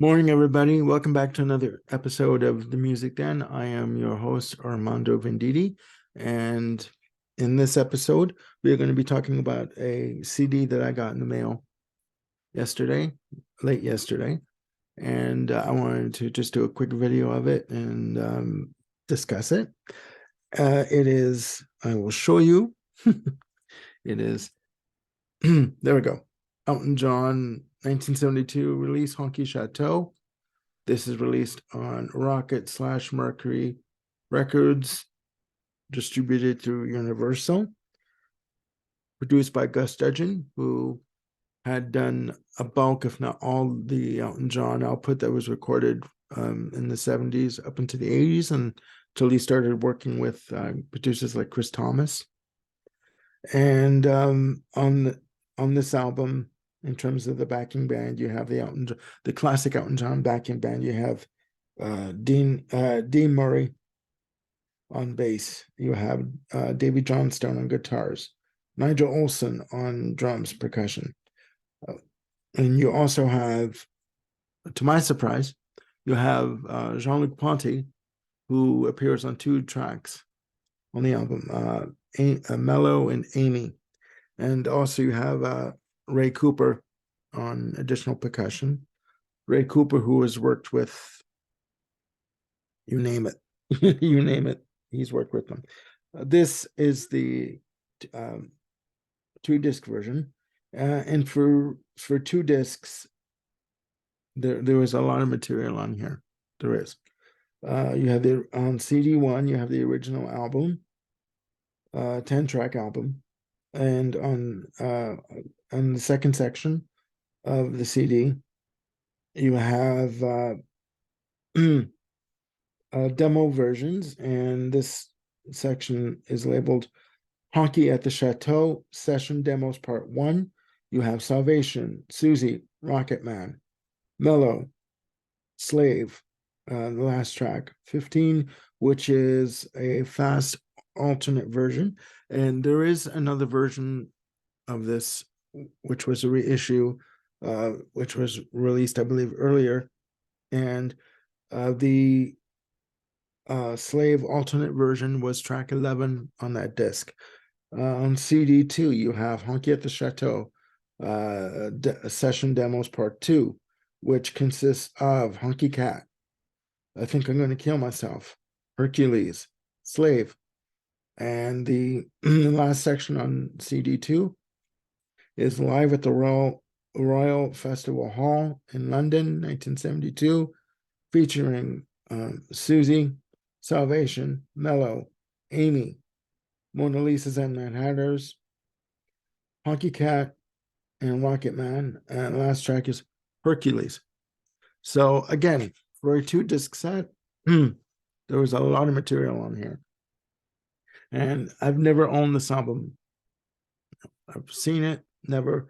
Morning, everybody. Welcome back to another episode of The Music Den. I am your host, Armando Venditti. And in this episode, we are going to be talking about a CD that I got in the mail yesterday, late yesterday. And I wanted to just do a quick video of it and discuss it. I will show you. It is, there we go. Elton John, 1972 release, Honky Chateau. This is released on Rocket/Mercury Records, distributed through Universal, produced by Gus Dudgeon, who had done a bulk, if not all, the Elton John output that was recorded in the 70s up into the 80s, until he started working with producers like Chris Thomas. And on this album, in terms of the backing band, you have the classic Elton John backing band. You have Dean Murray on bass. You have Davy Johnstone on guitars, Nigel Olsson on drums, percussion, and you also have, to my surprise, you have Jean-Luc Ponty, who appears on 2 tracks on the album, Mellow and Amy, and also you have Ray Cooper on additional percussion. Ray Cooper, who has worked with, you name it, you name it, he's worked with them. This is the 2-disc version, and for 2 discs, there was a lot of material on here. There is. You have on CD1, you have the original album, 10-track album, and on the second section of the CD, you have demo versions, and this section is labeled Honky at the Chateau Session Demos Part 1. You have Salvation, Susie, Rocket Man, Mellow, Slave, the last track, 15, which is a fast alternate version. And there is another version of this, which was a reissue, which was released, I believe, earlier. And the Slave alternate version was track 11 on that disc. On CD2, you have Honky at the Chateau, Session Demos Part 2, which consists of Honky Cat, I Think I'm Gonna Kill Myself, Hercules, Slave, and the last section on CD2 is Live at the Royal Festival Hall in London, 1972, featuring Susie, Salvation, Mellow, Amy, Mona Lisa's and Mad Hatters, Honky Cat, and Rocket Man. And the last track is Hercules. So again, for a 2-disc set, there was a lot of material on here. And I've never owned this album. I've seen it, never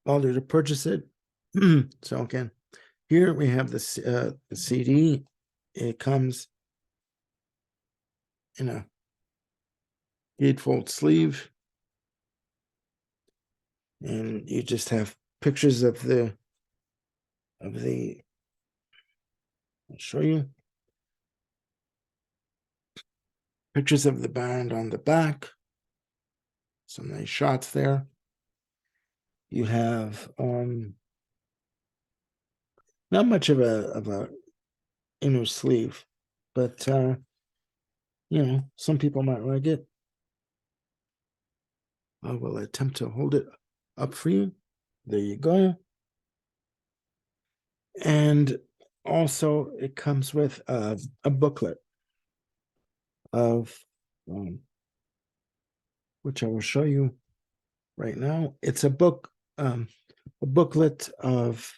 bothered to purchase it. So again, here we have the CD. It comes in a gatefold sleeve, and you just have pictures of the I'll show you pictures of the band on the back. Some nice shots there. You have not much of a inner sleeve, but some people might like it. I will attempt to hold it up for you. There you go. And also it comes with a booklet of which I will show you right now. It's a booklet of,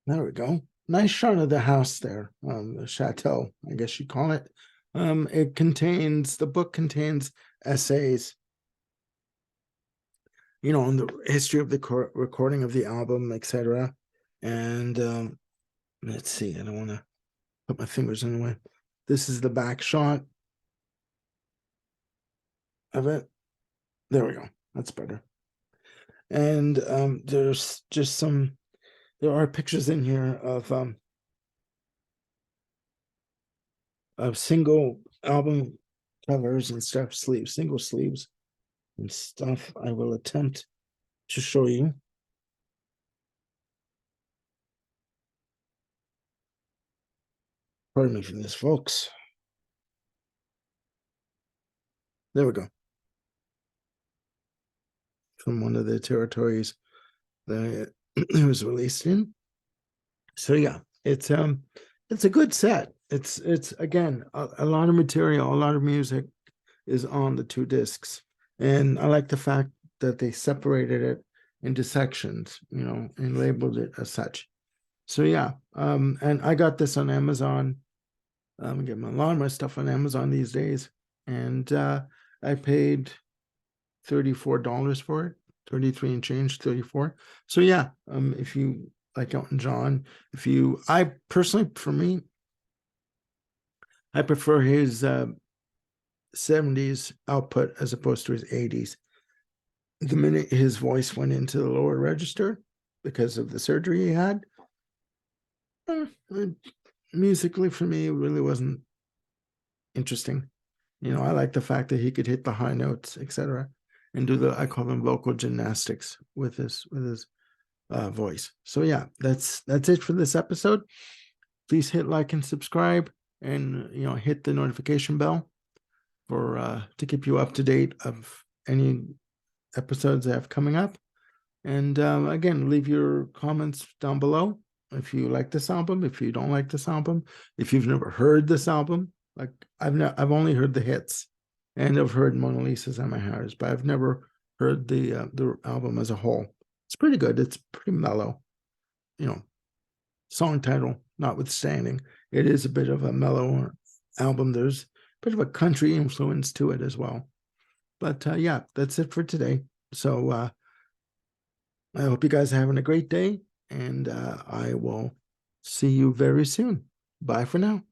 there we go. Nice shot of the house there, the chateau, I guess you call it. The book contains essays, on the history of the recording of the album, etc. And let's see, I don't want to put my fingers in the way. This is the back shot of it. There we go. That's better. And there's just there are pictures in here of single album covers and stuff, single sleeves and stuff. I will attempt to show you. Pardon me for this, folks. There we go. From one of the territories that it was released in. So yeah, it's a good set. It's again a lot of material, a lot of music is on the two discs, and I like the fact that they separated it into sections, and labeled it as such. So yeah, and I got this on Amazon. I'm getting a lot of my stuff on Amazon these days, and I paid $34 for it, 33 and change, 34. So yeah, if you like Elton John, I personally, for me, I prefer his 70s output as opposed to his 80s. The minute his voice went into the lower register because of the surgery he had, musically for me, it really wasn't interesting. I like the fact that he could hit the high notes, etc., and do I call them vocal gymnastics with his voice. So yeah, that's it for this episode. Please hit like and subscribe, and hit the notification bell for to keep you up to date of any episodes I have coming up. And again, leave your comments down below if you like this album, if you don't like this album, if you've never heard this album. Like I've only heard the hits, and I've heard Mona Lisa's and My Heart Is, but I've never heard the album as a whole. It's pretty good. It's pretty mellow, song title notwithstanding. It is a bit of a mellow album. There's a bit of a country influence to it as well. But yeah, that's it for today. So I hope you guys are having a great day, and I will see you very soon. Bye for now.